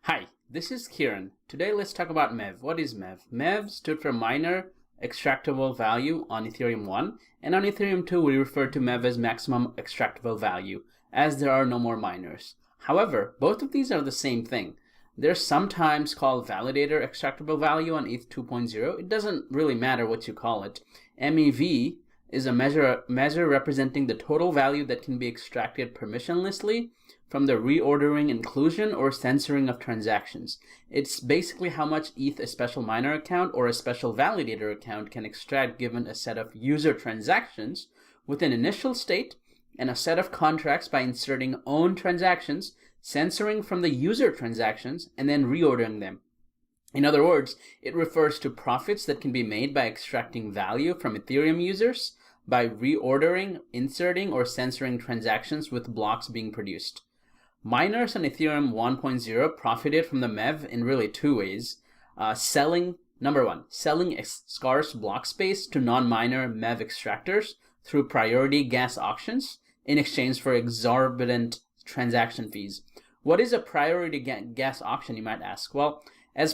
Hi, this is Kieran. Today let's talk about MEV. What is MEV? MEV stood for Minor Extractable Value on Ethereum 1, and on Ethereum 2 we refer to MEV as Maximum Extractable Value, as there are no more miners. However, both of these are the same thing. They're sometimes called Validator Extractable Value on ETH 2.0. It doesn't really matter what you call it. MEV is a measure representing the total value that can be extracted permissionlessly from the reordering, inclusion, or censoring of transactions. It's basically how much ETH a special miner account or a special validator account can extract given a set of user transactions with an initial state and a set of contracts by inserting own transactions, censoring from the user transactions, and then reordering them. In other words, it refers to profits that can be made by extracting value from Ethereum users by reordering, inserting, or censoring transactions with blocks being produced. Miners on Ethereum 1.0 profited from the MEV in really two ways. Number one, selling scarce block space to non-miner MEV extractors through priority gas auctions in exchange for exorbitant transaction fees. What is a priority gas auction, you might ask? Well, as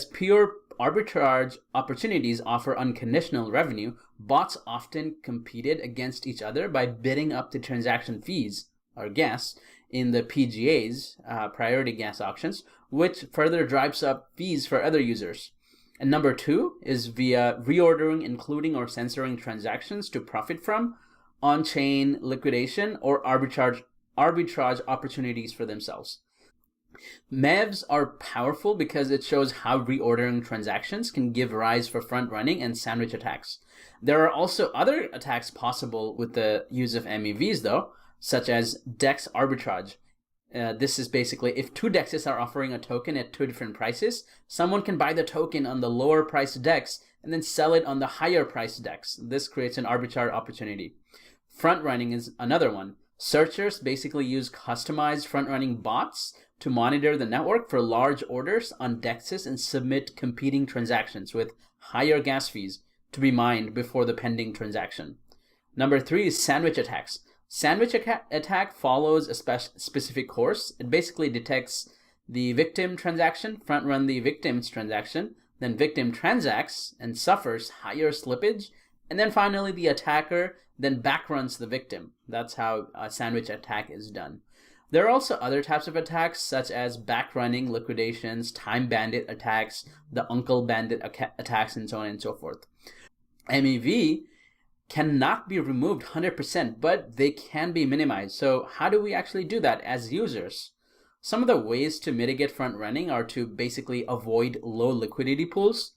pure arbitrage opportunities offer unconditional revenue, bots often competed against each other by bidding up the transaction fees, or gas, in the PGAs, priority gas auctions, which further drives up fees for other users. And number two is via reordering, including or censoring transactions to profit from on-chain liquidation or arbitrage opportunities for themselves. MEVs are powerful because it shows how reordering transactions can give rise for front-running and sandwich attacks. There are also other attacks possible with the use of MEVs though, such as DEX arbitrage. This is basically if two DEXs are offering a token at two different prices, someone can buy the token on the lower price DEX and then sell it on the higher price DEX. This creates an arbitrage opportunity. Front-running is another one. Searchers basically use customized front-running bots to monitor the network for large orders on DEXs and submit competing transactions with higher gas fees to be mined before the pending transaction. Number three is sandwich attacks. Sandwich attack follows a specific course. It basically detects the victim transaction, front-run the victim's transaction, then victim transacts and suffers higher slippage, and then finally the attacker then backruns the victim. That's how a sandwich attack is done. There are also other types of attacks such as backrunning, liquidations, time bandit attacks, the uncle bandit attacks, and so on and so forth. MEV cannot be removed 100%, but they can be minimized. So how do we actually do that as users? Some of the ways to mitigate front running are to basically avoid low liquidity pools.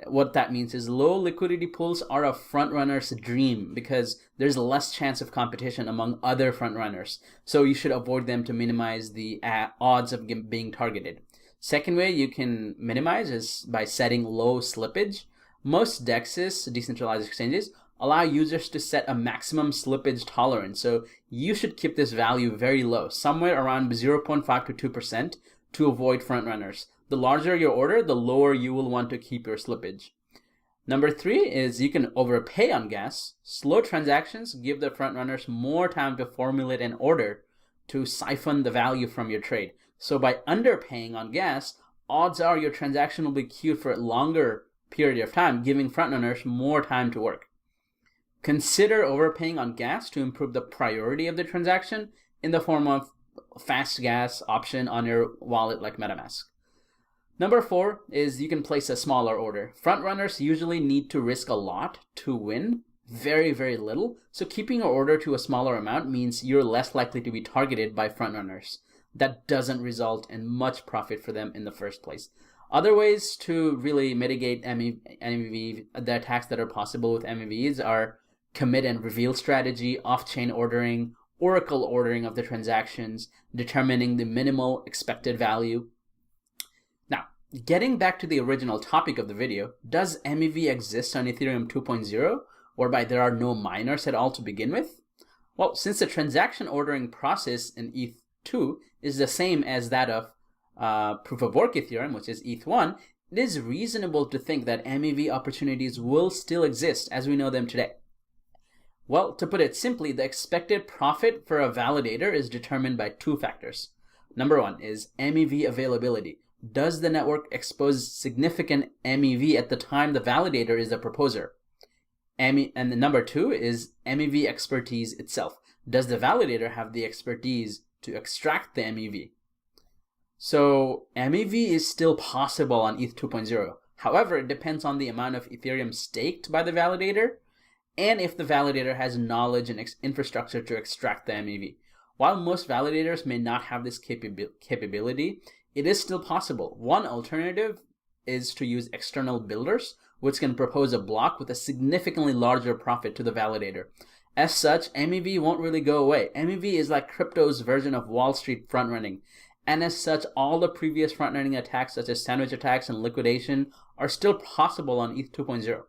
What that means is low liquidity pools are a front runner's dream because there's less chance of competition among other front runners. So you should avoid them to minimize the odds of being targeted. Second way you can minimize is by setting low slippage. Most DEXs, decentralized exchanges, allow users to set a maximum slippage tolerance. So you should keep this value very low, somewhere around 0.5 to 2% to avoid front runners. The larger your order, the lower you will want to keep your slippage. Number three is you can overpay on gas. Slow transactions give the front runners more time to formulate an order to siphon the value from your trade. So by underpaying on gas, odds are your transaction will be queued for a longer period of time, giving front runners more time to work. Consider overpaying on gas to improve the priority of the transaction in the form of fast gas option on your wallet like MetaMask. Number four is you can place a smaller order. Front runners usually need to risk a lot to win, very, very little. So keeping your order to a smaller amount means you're less likely to be targeted by front runners. That doesn't result in much profit for them in the first place. Other ways to really mitigate MEV, the attacks that are possible with MEVs are commit and reveal strategy, off-chain ordering, oracle ordering of the transactions, determining the minimal expected value. Now, getting back to the original topic of the video, does MEV exist on Ethereum 2.0, whereby there are no miners at all to begin with? Well, since the transaction ordering process in ETH 2 is the same as that of proof of work Ethereum, which is ETH 1, it is reasonable to think that MEV opportunities will still exist as we know them today. Well, to put it simply, the expected profit for a validator is determined by two factors. Number one is MEV availability. Does the network expose significant MEV at the time the validator is a proposer? And the number two is MEV expertise itself. Does the validator have the expertise to extract the MEV? So MEV is still possible on ETH 2.0. However, it depends on the amount of Ethereum staked by the validator and if the validator has knowledge and infrastructure to extract the MEV. While most validators may not have this capability, it is still possible. One alternative is to use external builders, which can propose a block with a significantly larger profit to the validator. As such, MEV won't really go away. MEV is like crypto's version of Wall Street front-running. And as such, all the previous front-running attacks, such as sandwich attacks and liquidation, are still possible on ETH 2.0.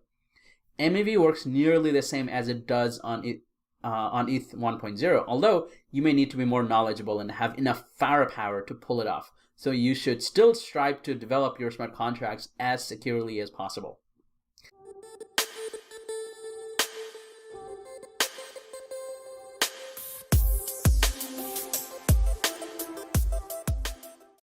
MEV works nearly the same as it does on ETH 1.0, although you may need to be more knowledgeable and have enough firepower to pull it off. So you should still strive to develop your smart contracts as securely as possible.